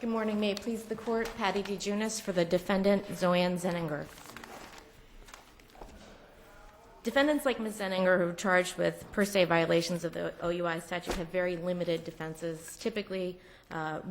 Good morning. May it please the Court, Patty DeJunis for the defendant, Zoyan Zeininger. Defendants like Ms. Zeininger who are charged with per se violations of the OUI statute have very limited defenses. Typically,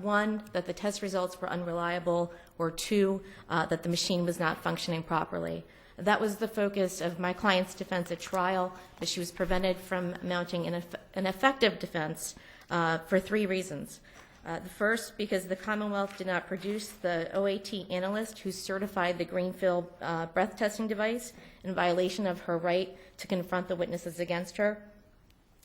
one, that the test results were unreliable, or two, that the machine was not functioning properly. That was the focus of my client's defense at trial, but she was prevented from mounting an effective defense for three reasons. The first, because the Commonwealth did not produce the OAT analyst who certified the Greenfield breath testing device in violation of her right to confront the witnesses against her.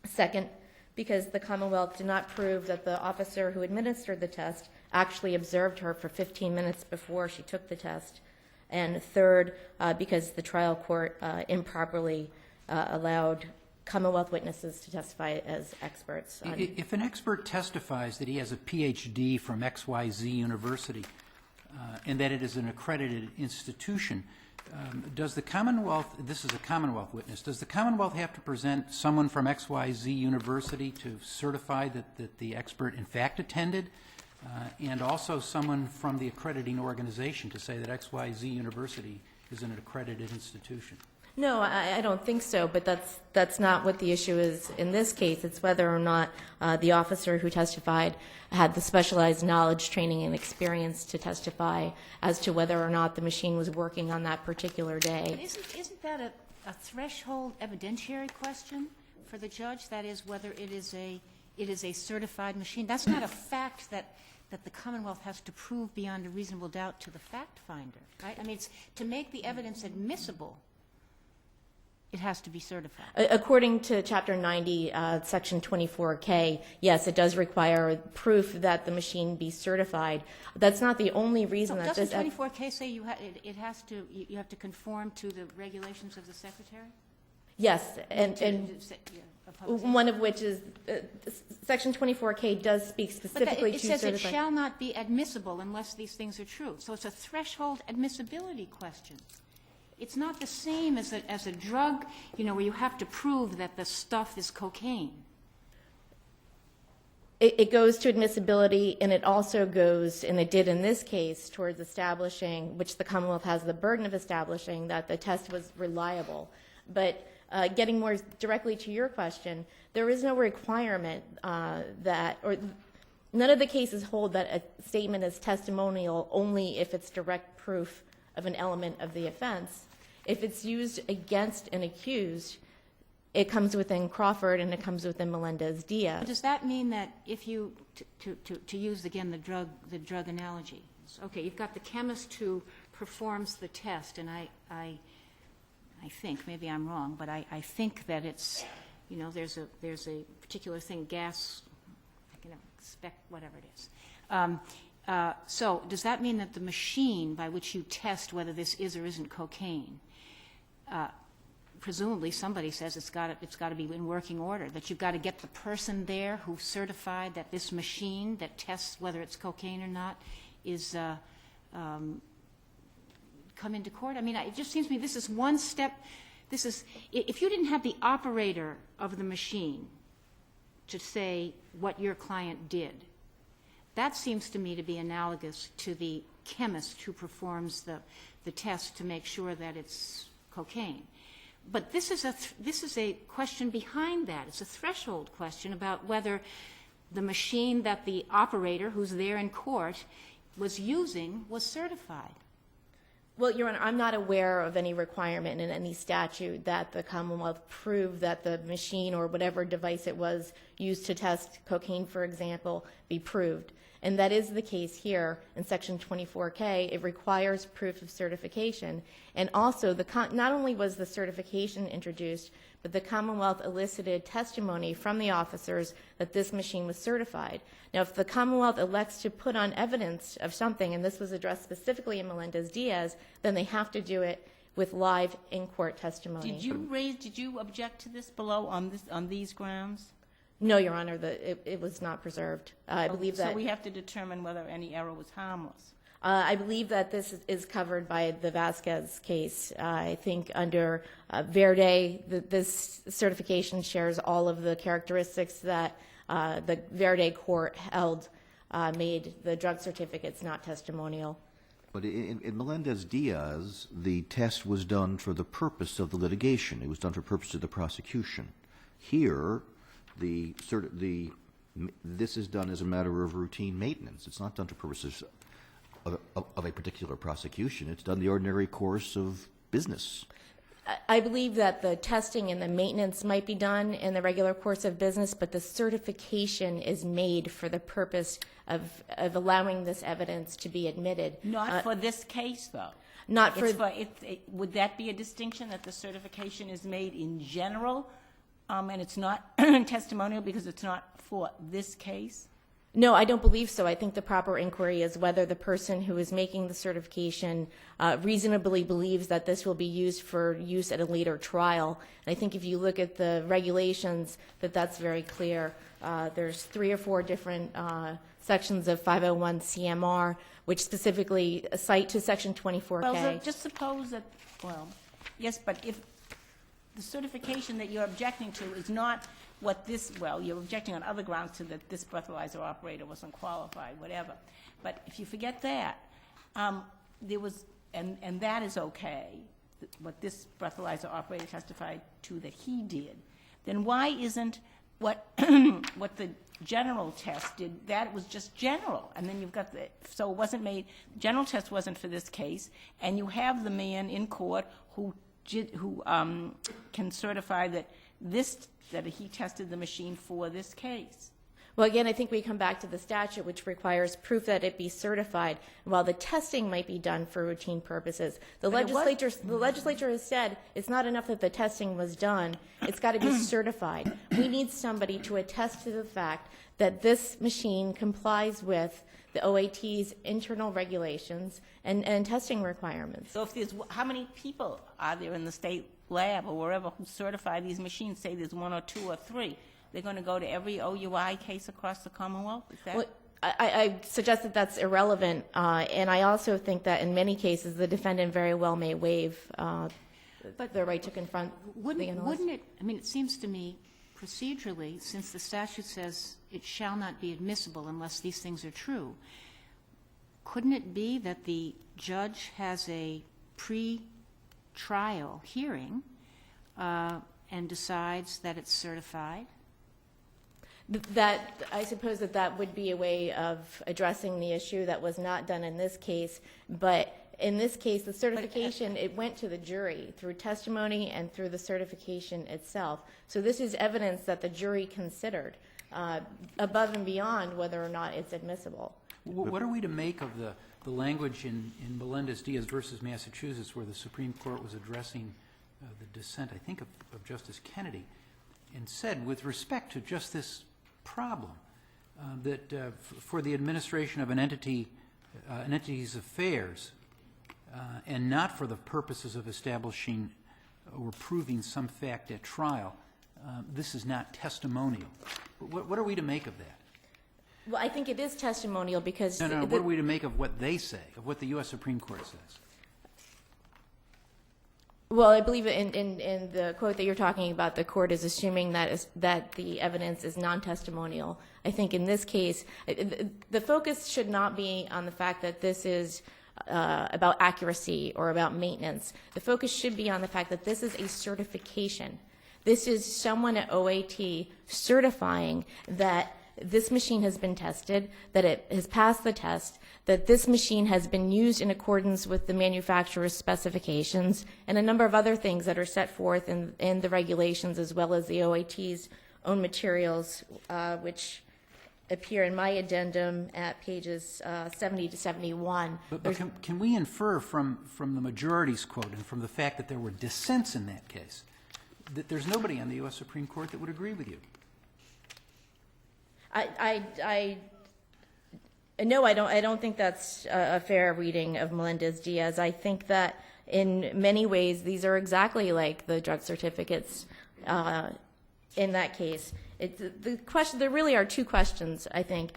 Second, because the Commonwealth did not prove that the officer who administered the test actually observed her for 15 minutes before she took the test. And third, because the trial court improperly allowed Commonwealth witnesses to testify as experts. If an expert testifies that he has a PhD from XYZ University and that it is an accredited institution, does the Commonwealth, this is a Commonwealth witness, does the Commonwealth have to present someone from XYZ University to certify that the expert in fact attended, and also someone from the accrediting organization to say that XYZ University is an accredited institution? No, I don't think so, but that's not what the issue is in this case. It's whether or not the officer who testified had the specialized knowledge, training, and experience to testify as to whether or not the machine was working on that particular day. But isn't that a threshold evidentiary question for the judge? That is, whether it is a certified machine. That's not a fact that the Commonwealth has to prove beyond a reasonable doubt to the fact finder, right? I mean, it's to make the evidence admissible. It has to be certified. According to Chapter 90, Section 24K, yes, it does require proof that the machine be certified. That's not the only reason that this... Doesn't 24K say you have to conform to the regulations of the Secretary? Yes, and one of which is Section 24K does speak specifically to certified. It says it shall not be admissible unless these things are true. So it's a threshold admissibility question. It's not the same as a drug, where you have to prove that the stuff is cocaine. It goes to admissibility, and it also goes, and it did in this case, towards establishing, which the Commonwealth has the burden of establishing, that the test was reliable. But getting more directly to your question, there is no requirement none of the cases hold that a statement is testimonial only if it's direct proof of an element of the offense. If it's used against an accused, it comes within Crawford and it comes within Melendez-Diaz. Does that mean that if you, to use again the drug analogy, okay, you've got the chemist who performs the test, and I think, maybe I'm wrong, but I think that it's, there's a particular thing, gas, spec, whatever it is. So does that mean that the machine by which you test whether this is or isn't cocaine, presumably somebody says it's got to be in working order, that you've got to get the person there who certified that this machine that tests whether it's cocaine or not is come into court? I mean, it just seems to me this is one step. This is, if you didn't have the operator of the machine to say what your client did, that seems to me to be analogous to the chemist who performs the test to make sure that it's cocaine. But this is a question behind that. It's a threshold question about whether the machine that the operator who's there in court was using was certified. Well, Your Honor, I'm not aware of any requirement in any statute that the Commonwealth prove that the machine or whatever device it was used to test cocaine, for example, be proved. And that is the case here in Section 24K. It requires proof of certification. And also, not only was the certification introduced, but the Commonwealth elicited testimony from the officers that this machine was certified. Now, if the Commonwealth elects to put on evidence of something, and this was addressed specifically in Melendez-Diaz, then they have to do it with live in-court testimony. Did you object to this below on these grounds? No, Your Honor, it was not preserved. I believe that. So we have to determine whether any error was harmless. I believe that this is covered by the Vasquez case. I think under Verde, this certification shares all of the characteristics that the Verde court held made the drug certificates not testimonial. But in Melendez-Diaz, the test was done for the purpose of the litigation. It was done for purpose of the prosecution. Here, this is done as a matter of routine maintenance. It's not done for purposes of a particular prosecution. It's done the ordinary course of business. I believe that the testing and the maintenance might be done in the regular course of business, but the certification is made for the purpose of allowing this evidence to be admitted. Not for this case, though. Not for. Would that be a distinction, that the certification is made in general, and it's not testimonial because it's not for this case? No, I don't believe so. I think the proper inquiry is whether the person who is making the certification reasonably believes that this will be used for use at a later trial. And I think if you look at the regulations, that's very clear. There's 3 or 4 different sections of 501 CMR, which specifically cite to Section 24K. Well, so just suppose that, yes, but if the certification that you're objecting to is not what this, you're objecting on other grounds to that this breathalyzer operator wasn't qualified, whatever. But if you forget that, there was, and that is okay, what this breathalyzer operator testified to that he did, then why isn't what what the general test did, that was just general, and then you've got the, so it wasn't made, general test wasn't for this case, and you have the man in court who can certify that that he tested the machine for this case. Well, again, I think we come back to the statute, which requires proof that it be certified. While the testing might be done for routine purposes, the legislature has said it's not enough that the testing was done; it's got to be certified. We need somebody to attest to the fact that this machine complies with the OAT's internal regulations and testing requirements. So if there's, how many people are there in the state lab or wherever who certify these machines? Say there's 1 or 2 or 3. They're going to go to every OUI case across the Commonwealth? Is that? Well, I suggest that that's irrelevant, and I also think that in many cases the defendant very well may waive the right to confront the analyst. Wouldn't it, I mean, it seems to me procedurally, since the statute says it shall not be admissible unless these things are true, couldn't it be that the judge has a pre-trial hearing and decides that it's certified? That, I suppose that would be a way of addressing the issue that was not done in this case, but in this case, the certification, it went to the jury through testimony and through the certification itself. So this is evidence that the jury considered above and beyond whether or not it's admissible. What are we to make of the language in Melendez-Diaz versus Massachusetts, where the Supreme Court was addressing the dissent, I think, of Justice Kennedy, and said, with respect to just this problem, that for the administration of an entity's affairs, and not for the purposes of establishing or proving some fact at trial, this is not testimonial. What are we to make of that? Well, I think it is testimonial because... No, what are we to make of what they say, of what the U.S. Supreme Court says? Well, I believe in the quote that you're talking about, the court is assuming that the evidence is non-testimonial. I think in this case, the focus should not be on the fact that this is about accuracy or about maintenance. The focus should be on the fact that this is a certification. This is someone at OAT certifying that this machine has been tested, that it has passed the test, that this machine has been used in accordance with the manufacturer's specifications, and a number of other things that are set forth in the regulations as well as the OAT's own materials, which appear in my addendum at pages 70 to 71. But can we infer from the majority's quote and from the fact that there were dissents in that case that there's nobody on the U.S. Supreme Court that would agree with you? No, I don't think that's a fair reading of Melendez-Diaz. I think that in many ways these are exactly like the drug certificates in that case. There really are 2 questions, I think.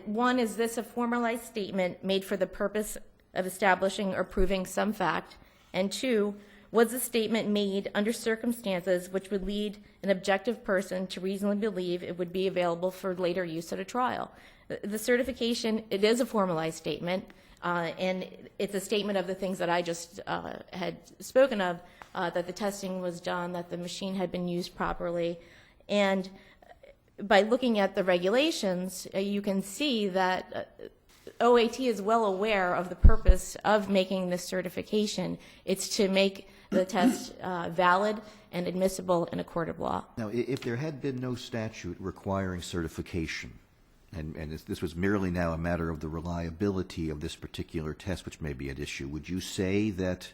One, is this a formalized statement made for the purpose of establishing or proving some fact? And 2, Was the statement made under circumstances which would lead an objective person to reasonably believe it would be available for later use at a trial? The certification, it is a formalized statement, and it's a statement of the things that I just had spoken of, that the testing was done, that the machine had been used properly. And by looking at the regulations, you can see that OAT is well aware of the purpose of making this certification. It's to make the test valid and admissible in a court of law. Now, if there had been no statute requiring certification, and this was merely now a matter of the reliability of this particular test, which may be at issue, would you say that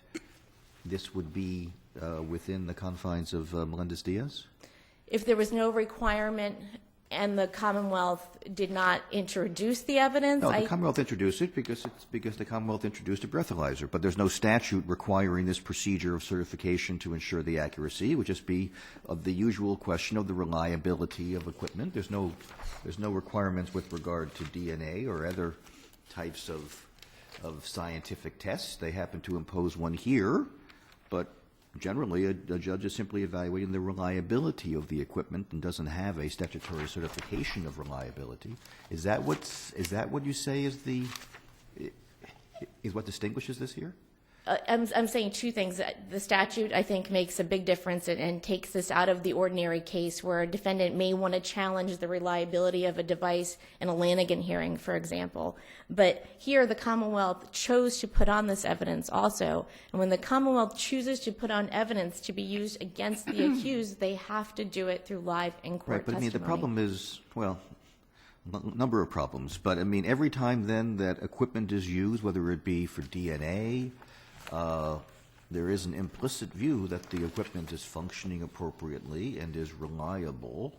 this would be within the confines of Melendez-Diaz? If there was no requirement and the Commonwealth did not introduce the evidence, No, the Commonwealth introduced it because the Commonwealth introduced a breathalyzer, but there's no statute requiring this procedure of certification to ensure the accuracy. It would just be of the usual question of the reliability of equipment. There's no requirements with regard to DNA or other types of scientific tests. They happen to impose one here, but generally, a judge is simply evaluating the reliability of the equipment and doesn't have a statutory certification of reliability. Is that what you say is what distinguishes this here? I'm saying two things. The statute, I think, makes a big difference and takes this out of the ordinary case where a defendant may want to challenge the reliability of a device in a Lanigan hearing, for example. But here, the Commonwealth chose to put on this evidence also. And when the Commonwealth chooses to put on evidence to be used against the accused, they have to do it through live in-court Right, but testimony. I mean, the problem is, well, a number of problems. But I mean, every time then that equipment is used, whether it be for DNA, there is an implicit view that the equipment is functioning appropriately and is reliable.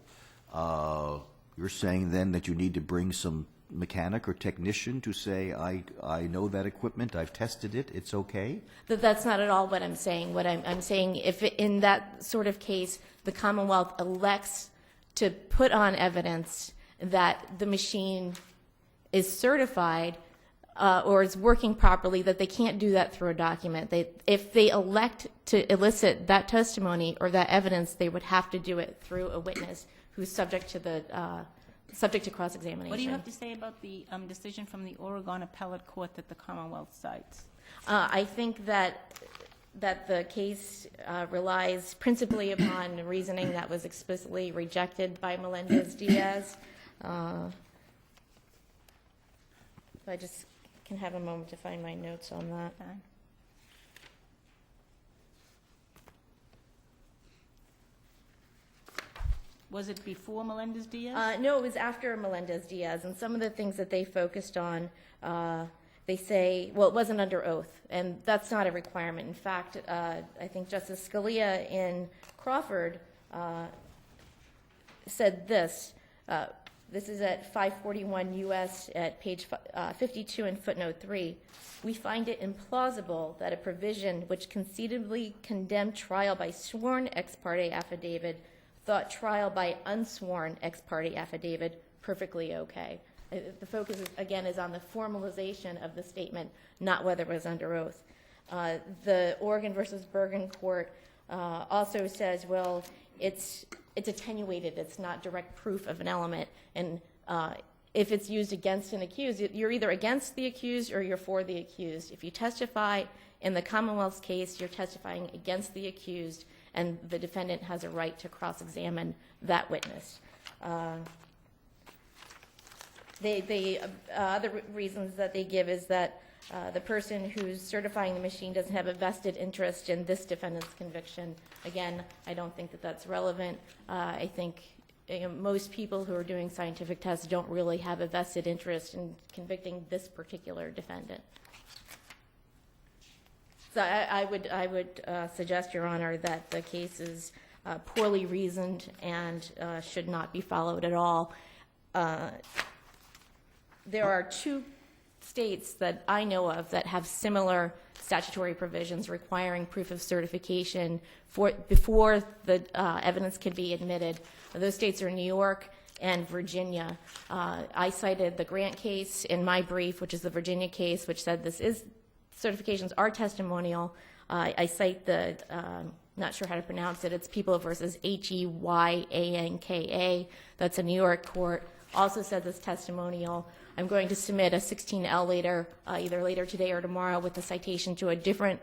You're saying then that you need to bring some mechanic or technician to say, I know that equipment, I've tested it, it's okay? That's not at all what I'm saying. What I'm saying, if in that sort of case, the Commonwealth elects to put on evidence that the machine is certified or is working properly, that they can't do that through a document. If they elect to elicit that testimony or that evidence, they would have to do it through a witness who's subject to cross-examination. What do you have to say about the decision from the Oregon Appellate Court that the Commonwealth cites? I think that the case relies principally upon reasoning that was explicitly rejected by Melendez-Diaz. I just can have a moment to find my notes on that. Okay. Was it before Melendez-Diaz? No, it was after Melendez-Diaz, and some of the things that they focused on, they say, well, it wasn't under oath, and that's not a requirement. In fact, I think Justice Scalia in Crawford said this. This is at 541 U.S. at page 52 in footnote 3. We find it implausible that a provision which conceivably condemned trial by sworn ex parte affidavit thought trial by unsworn ex parte affidavit perfectly okay. The focus, again, is on the formalization of the statement, not whether it was under oath. The Oregon versus Bergen court also says, well, it's attenuated. It's not direct proof of an element. And if it's used against an accused, you're either against the accused or you're for the accused. If you testify in the Commonwealth's case, you're testifying against the accused, and the defendant has a right to cross-examine that witness. Other reasons that they give is that the person who's certifying the machine doesn't have a vested interest in this defendant's conviction. Again, I don't think that that's relevant. I think most people who are doing scientific tests don't really have a vested interest in convicting this particular defendant. So I would suggest, Your Honor, that the case is poorly reasoned and should not be followed at all. There are two states that I know of that have similar statutory provisions requiring proof of certification before the evidence can be admitted. Those states are New York and Virginia. I cited the Grant case in my brief, which is the Virginia case, which said certifications are testimonial. I cite the, not sure how to pronounce it, it's People versus Heyyanka. That's a New York court. Also says it's testimonial. I'm going to submit a 16L later, either later today or tomorrow, with a citation to a different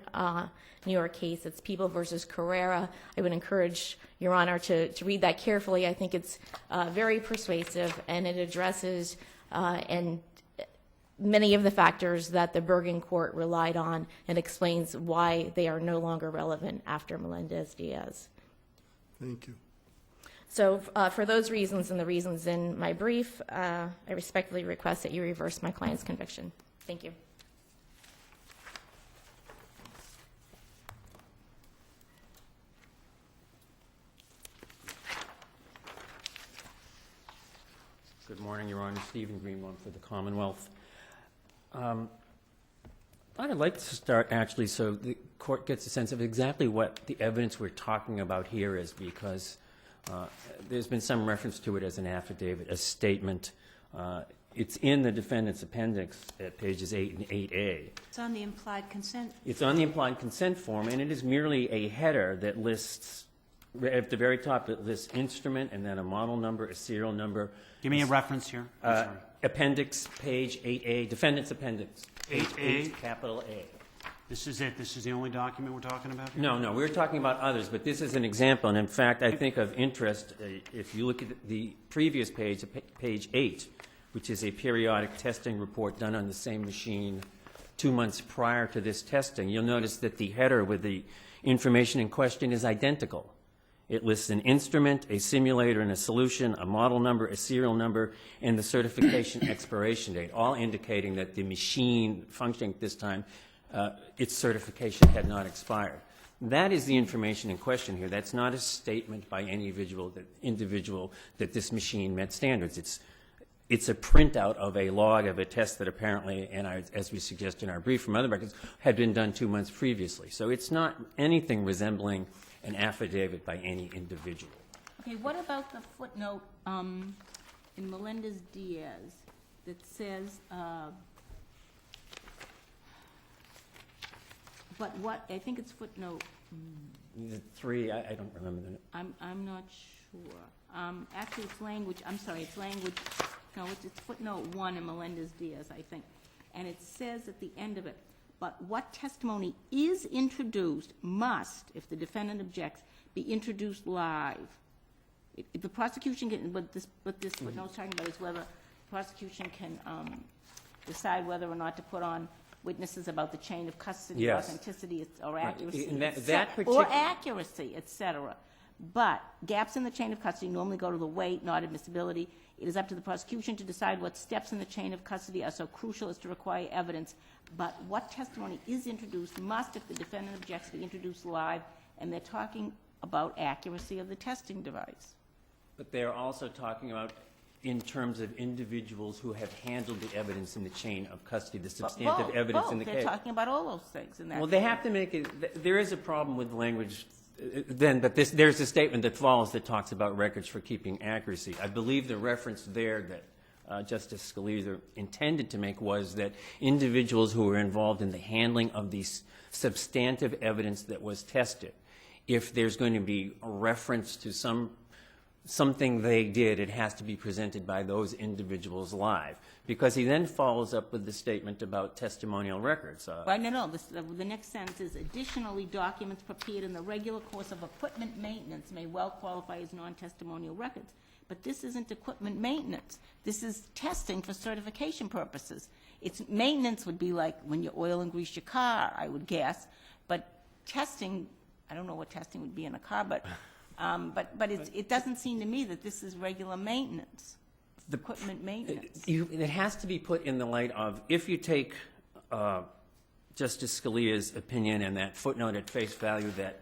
New York case. It's People versus Carrera. I would encourage Your Honor to read that carefully. I think it's very persuasive, and it addresses and many of the factors that the Bergen court relied on, and explains why they are no longer relevant after Melendez-Diaz. Thank you. So for those reasons and the reasons in my brief, I respectfully request that you reverse my client's conviction. Thank you. Good morning, Your Honor. Stephen Greenbaum for the Commonwealth. I'd like to start, actually, so the court gets a sense of exactly what the evidence we're talking about here is, because there's been some reference to it as an affidavit, a statement. It's in the defendant's appendix at pages 8 and 8A. It's on the implied consent. It's on the implied consent form, and it is merely a header that lists, at the very top, it lists instrument and then a model number, a serial number. Give me a reference here. I'm sorry. Appendix, page 8A, defendant's appendix. 8A? Capital A. This is it? This is the only document we're talking about here? No, we're talking about others, but this is an example. And in fact, I think of interest, if you look at the previous page, page 8, which is a periodic testing report done on the same machine 2 months prior to this testing, you'll notice that the header with the information in question is identical. It lists an instrument, a simulator, and a solution, a model number, a serial number, and the certification expiration date, all indicating that the machine functioning at this time, its certification had not expired. That is the information in question here. That's not a statement by any individual that this machine met standards. It's a printout of a log of a test that apparently, and as we suggest in our brief from other records, had been done 2 months previously. So it's not anything resembling an affidavit by any individual. Okay, what about the footnote in Melendez-Diaz that says, but what, I think it's footnote, The 3, I don't remember the. I'm not sure. Actually, it's language, I'm sorry, it's language, no, it's footnote 1 in Melendez-Diaz, I think. And it says at the end of it, but what testimony is introduced must, if the defendant objects, be introduced live. If the prosecution can, what this footnote's talking about is whether the prosecution can decide whether or not to put on witnesses about the chain of custody, Yes. authenticity, or Right. accuracy, And that or particular- accuracy, et cetera. But gaps in the chain of custody normally go to the weight, not admissibility. It is up to the prosecution to decide what steps in the chain of custody are so crucial as to require evidence. But what testimony is introduced must, if the defendant objects, be introduced live, and they're talking about accuracy of the testing device. But they're also talking about in terms of individuals who have handled the evidence in the chain of custody, the substantive evidence in the case. They're talking about all those things in that. Well, they have to make it, there is a problem with language then, but there's a statement that follows that talks about records for keeping accuracy. I believe the reference there that Justice Scalia intended to make was that individuals who were involved in the handling of the substantive evidence that was tested, if there's going to be a reference to something they did, it has to be presented by those individuals live. Because he then follows up with the statement about testimonial records. Well, no. The next sentence is, additionally, documents prepared in the regular course of equipment maintenance may well qualify as non-testimonial records. But this isn't equipment maintenance. This is testing for certification purposes. It's maintenance would be like when you oil and grease your car, I would guess. But testing, I don't know what testing would be in a car, but it doesn't seem to me that this is regular maintenance, equipment maintenance. It has to be put in the light of, if you take Justice Scalia's opinion and that footnote at face value that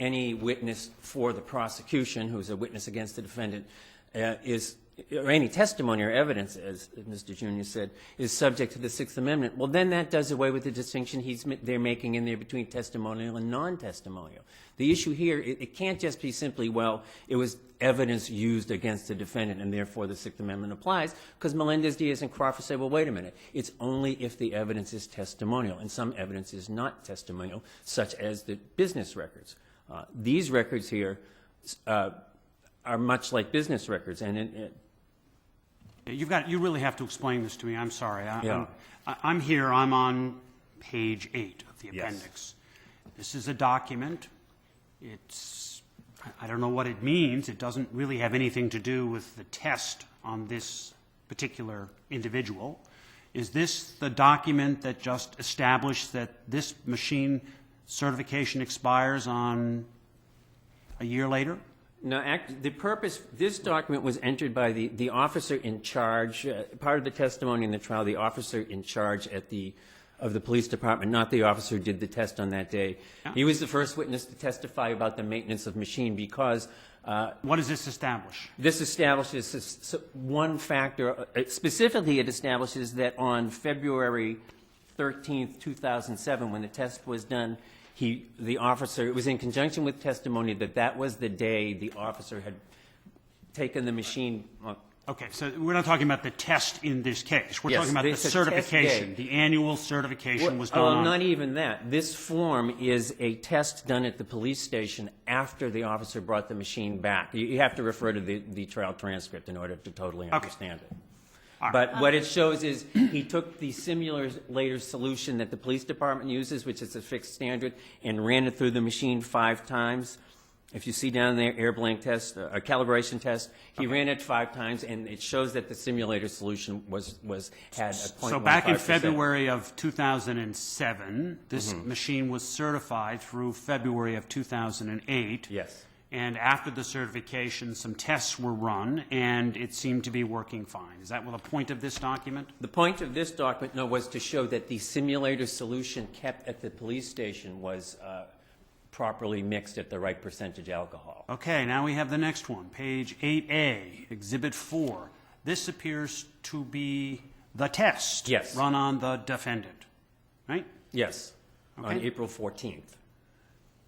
any witness for the prosecution who's a witness against the defendant is or any testimony or evidence, as Mr. Junior said, is subject to the Sixth Amendment, well, then that does away with the distinction they're making in there between testimonial and non-testimonial. The issue here, it can't just be simply, well, it was evidence used against the defendant and therefore the Sixth Amendment applies, because Melendez, Diaz, and Crawford say, well, wait a minute, it's only if the evidence is testimonial, and some evidence is not testimonial, such as the business records. These records here are much like business records, and You really have to explain this to me. I'm sorry. Yeah. I'm here. I'm on page 8 of the Yes. appendix. This is a document. I don't know what it means. It doesn't really have anything to do with the test on this particular individual. Is this the document that just established that this machine certification expires on a year later? No, the purpose, this document was entered by the officer in charge, part of the testimony in the trial, the officer in charge of the police department, not the officer who did the test on that day. Yeah. He was the first witness to testify about the maintenance of machine because What does this establish? this establishes one factor. Specifically, it establishes that on February 13th, 2007, when the test was done, the officer, it was in conjunction with testimony that was the day the officer had taken the machine. Okay, so we're not talking about the test in this case. We're Yes, talking about the it's a test certification. day. The annual certification was done on... Not even that. This form is a test done at the police station after the officer brought the machine back. You have to refer to the trial transcript in order to totally understand it. All right. But what it shows is he took the simulator solution that the police department uses, which is a fixed standard, and ran it through the machine 5 times. If you see down there, air blank test, a calibration test, he ran it 5 times, and it shows that the simulator solution had a 0.15%. So back in February of 2007, this Mm-hmm. machine was certified through February of 2008. Yes. And after the certification, some tests were run, and it seemed to be working fine. Is that the point of this document? The point of this document, was to show that the simulator solution kept at the police station was properly mixed at the right percentage alcohol. Okay, now we have the next one, page 8A, Exhibit 4. This appears to be the test Yes. run on the defendant, right? Yes, on Okay. April 14th.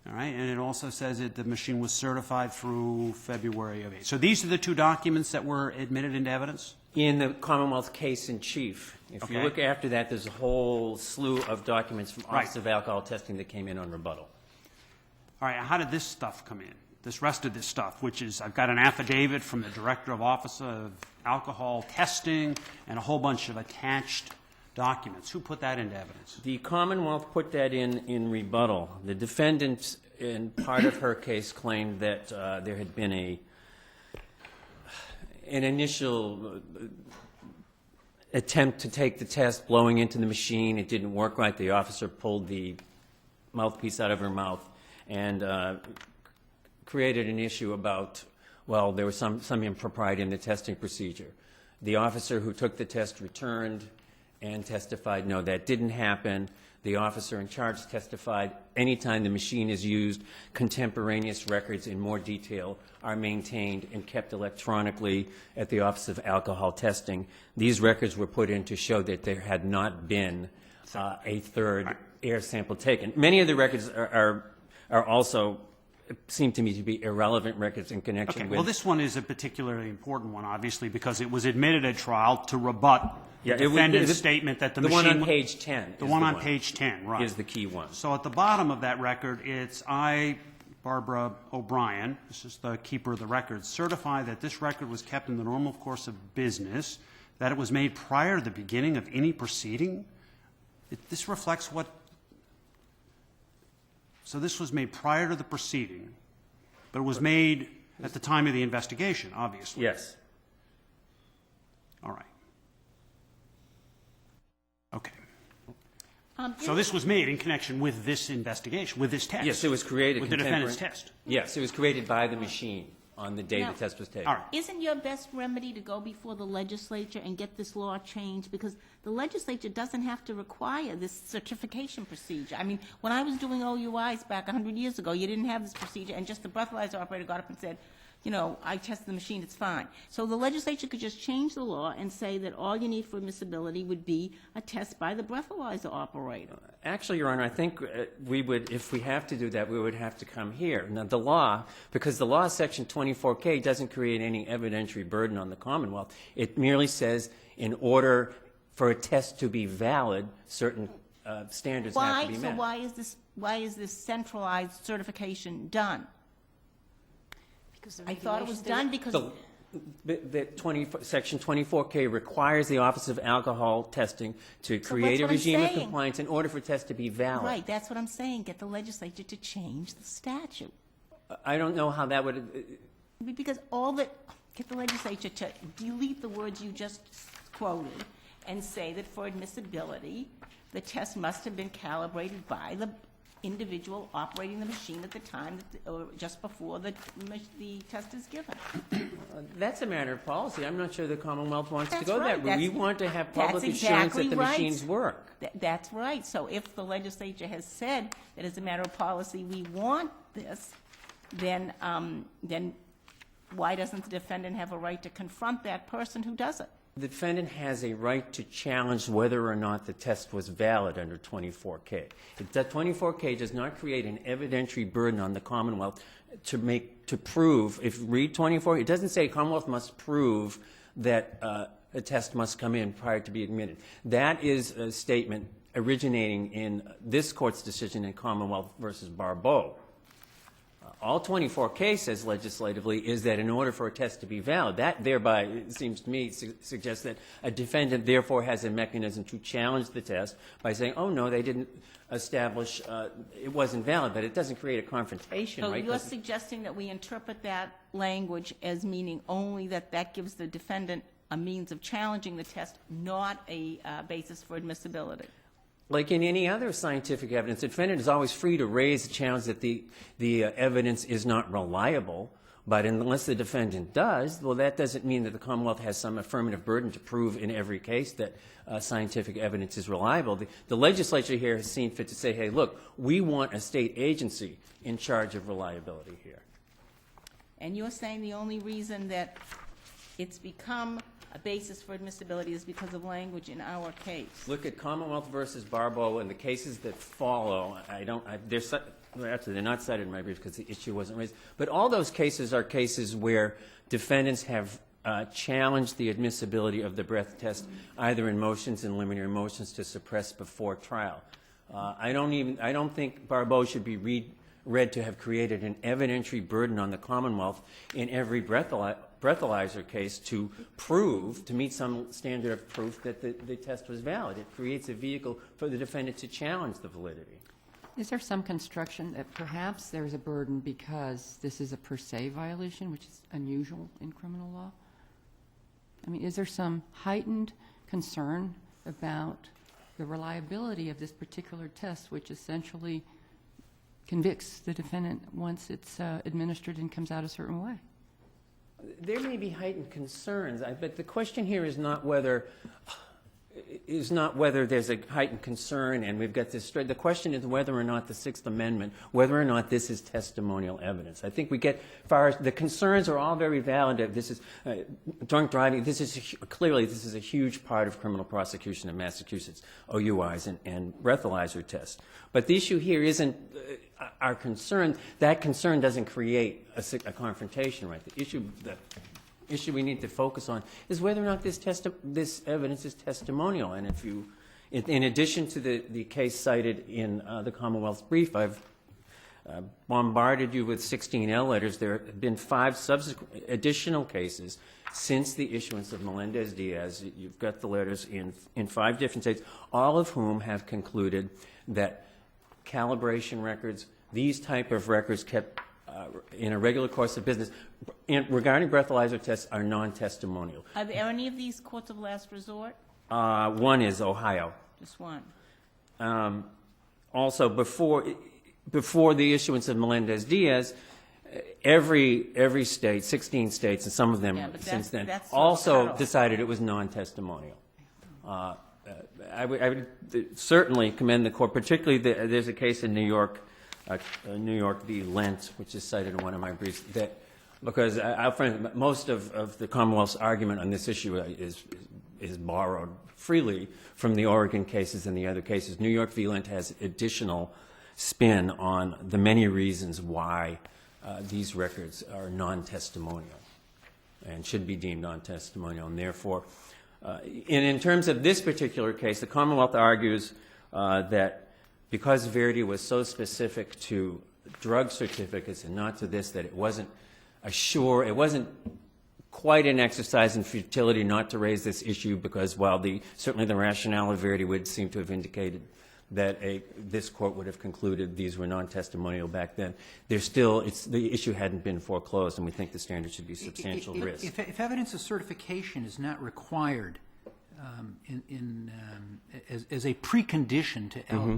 All right, and it also says that the machine was certified through February of 8. So these are the 2 documents that were admitted into evidence? In the Commonwealth case in chief, if you Okay. look after that, there's a whole slew of documents from Right. Office of Alcohol Testing that came in on rebuttal. All right, how did this stuff come in? This rest of this stuff, which is, I've got an affidavit from the Director of Office of Alcohol Testing and a whole bunch of attached documents. Who put that into evidence? The Commonwealth put that in rebuttal. The defendant, in part of her case, claimed that there had been an initial attempt to take the test, blowing into the machine. It didn't work right. The officer pulled the mouthpiece out of her mouth and created an issue about, well, there was some impropriety in the testing procedure. The officer who took the test returned and testified, no, that didn't happen. The officer in charge testified, anytime the machine is used, contemporaneous records in more detail are maintained and kept electronically at the Office of Alcohol Testing. These records were put in to show that there had not been a third air sample taken. Many of the records are also, seem to me to be irrelevant records in connection Okay, with... well, this one is a particularly important one, obviously, because it was admitted at trial to rebut Yeah, the it was- defendant's statement that the the machine... one on page 10 The is one the on one. page 10, right. Is the key one. So at the bottom of that record, it's I, Barbara O'Brien, this is the keeper of the records, certify that this record was kept in the normal course of business, that it was made prior to the beginning of any proceeding. This reflects what... So this was made prior to the proceeding, but it was made at the time of the investigation, obviously. Yes. All right. Okay. So this was made in connection with this investigation, with this test? Yes, it was created... With the defendant's contemporary- test? Yes, it was created by the machine on the day Now- the test was taken. All right. Isn't your best remedy to go before the legislature and get this law changed? Because the legislature doesn't have to require this certification procedure. I mean, when I was doing OUIs back 100 years ago, you didn't have this procedure, and just the breathalyzer operator got up and said, I tested the machine, it's fine. So the legislature could just change the law and say that all you need for admissibility would be a test by the breathalyzer operator. Actually, Your Honor, I think we would, if we have to do that, we would have to come here. Now, the law, because the law, Section 24K, doesn't create any evidentiary burden on the Commonwealth. It merely says in order for a test to be valid, certain standards have to be met. So why is this centralized certification done? Because the I thought it was regulations- done because. Section 24K requires the Office of Alcohol Testing to create a what I'm regime of saying. compliance in order for tests to be valid. Right, that's what I'm saying. Get the legislature to change the statute. I don't know how that would, Because get the legislature to delete the words you just quoted and say that for admissibility, the test must have been calibrated by the individual operating the machine at the time, or just before the test is given. that's a matter of policy. I'm not sure the Commonwealth wants to That's go right. that route. We want to have public assurance that the machines work. That's right. So if the legislature has said that as a matter of policy, we want this, then why doesn't the defendant have a right to confront that person who does it? The defendant has a right to challenge whether or not the test was valid under 24K. That 24K does not create an evidentiary burden on the Commonwealth to prove. If you read 24, it doesn't say Commonwealth must prove that a test must come in prior to be admitted. That is a statement originating in this court's decision in Commonwealth versus Barbeau. All 24K says legislatively is that in order for a test to be valid, that thereby, it seems to me, suggests that a defendant therefore has a mechanism to challenge the test by saying, oh, no, they didn't establish it wasn't valid, but it doesn't create a confrontation, So right? you're suggesting that we interpret that language as meaning only that gives the defendant a means of challenging the test, not a basis for admissibility? Like in any other scientific evidence, the defendant is always free to raise the challenge that the evidence is not reliable, but unless the defendant does, well, that doesn't mean that the Commonwealth has some affirmative burden to prove in every case that scientific evidence is reliable. The legislature here has seen fit to say, hey, look, we want a state agency in charge of reliability here. And you're saying the only reason that it's become a basis for admissibility is because of language in our case? Look at Commonwealth versus Barbeau and the cases that follow. They're not cited in my brief because the issue wasn't raised. But all those cases are cases where defendants have challenged the admissibility of the breath test, either in motions and limited motions to suppress before trial. I don't think Barbeau should be read to have created an evidentiary burden on the Commonwealth in every breathalyzer case to meet some standard of proof that the test was valid. It creates a vehicle for the defendant to challenge the validity. Is there some construction that perhaps there's a burden because this is a per se violation, which is unusual in criminal law? I mean, is there some heightened concern about the reliability of this particular test, which essentially convicts the defendant once it's administered and comes out a certain way? There may be heightened concerns, but the question here is not whether there's a heightened concern and we've got this straight. The question is whether or not the Sixth Amendment, whether or not this is testimonial evidence. I think we get far as the concerns are all very valid. This is drunk driving. This is a huge part of criminal prosecution in Massachusetts, OUIs and breathalyzer tests. But the issue here isn't our concern. That concern doesn't create a confrontation, right? The issue we need to focus on is whether or not this evidence is testimonial. And if you, in addition to the case cited in the Commonwealth's brief, I've bombarded you with 16L letters. There have been 5 subsequent additional cases since the issuance of Melendez-Diaz. You've got the letters in 5 different states, all of whom have concluded that calibration records, these type of records kept in a regular course of business regarding breathalyzer tests are non-testimonial. Are there any of these courts of last resort? One is Ohio. Just one. Also, before the issuance of Melendez-Diaz, every state, 16 states, and some of them since then, also decided it was non-testimonial. I would certainly commend the court, particularly there's a case in New York v. Lent, which is cited in one of my briefs, that Because I'll find most of the Commonwealth's argument on this issue is borrowed freely from the Oregon cases and the other cases. New York v. Lent has additional spin on the many reasons why these records are non-testimonial and should be deemed non-testimonial. And therefore, in terms of this particular case, the Commonwealth argues that because Verity was so specific to drug certificates and not to this, that it wasn't it wasn't quite an exercise in futility not to raise this issue, because while certainly the rationale of Verity would seem to have indicated that this court would have concluded these were non-testimonial back then, the issue hadn't been foreclosed, and we think the standard should be substantial risk. If evidence of certification is not required as a precondition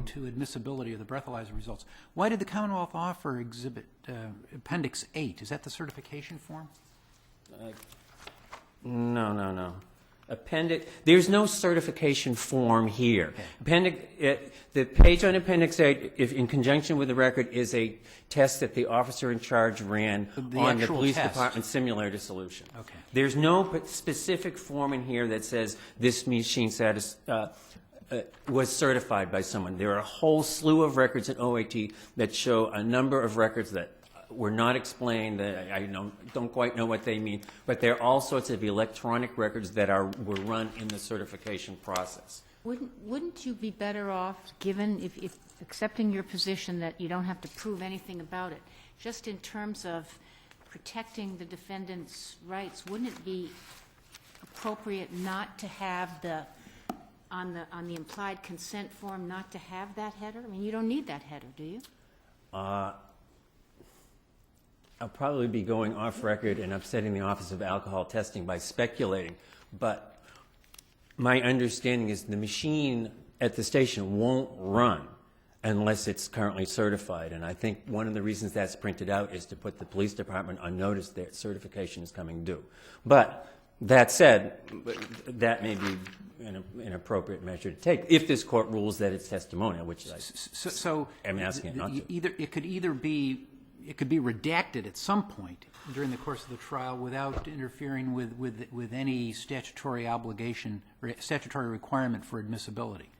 to admissibility of the breathalyzer results, why did the Commonwealth offer Exhibit Appendix 8? Is that the certification form? No. There's no certification form here. The page on Appendix 8, in conjunction with the record, is a test that the officer in charge ran on the police department simulator solution. Okay. There's no specific form in here that says this machine was certified by someone. There are a whole slew of records in OAT that show a number of records that were not explained, that I don't quite know what they mean, but there are all sorts of electronic records that were run in the certification process. Wouldn't you be better off, given, if accepting your position that you don't have to prove anything about it, just in terms of protecting the defendant's rights, wouldn't it be appropriate not to have on the implied consent form, not to have that header? I mean, you don't need that header, do you? I'll probably be going off record and upsetting the Office of Alcohol Testing by speculating, but my understanding is the machine at the station won't run unless it's currently certified, and I think one of the reasons that's printed out is to put the police department on notice that certification is coming due. But that said, that may be an appropriate measure to take if this court rules that it's testimonial, which I'm asking it not to. It could be redacted at some point during the course of the trial without interfering with any statutory obligation or statutory requirement for admissibility.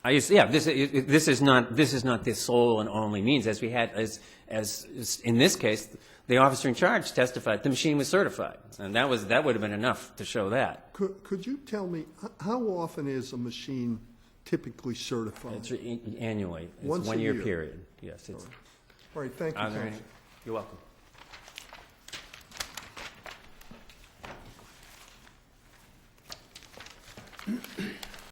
This is not the sole and only means, as we had as in this case. The officer in charge testified the machine was certified, and that would have been enough to show that. Could you tell me how often is a machine typically certified? It's annually. It's Once a 1 year year. period. Yes. All right. Thank you, counsel. You're welcome.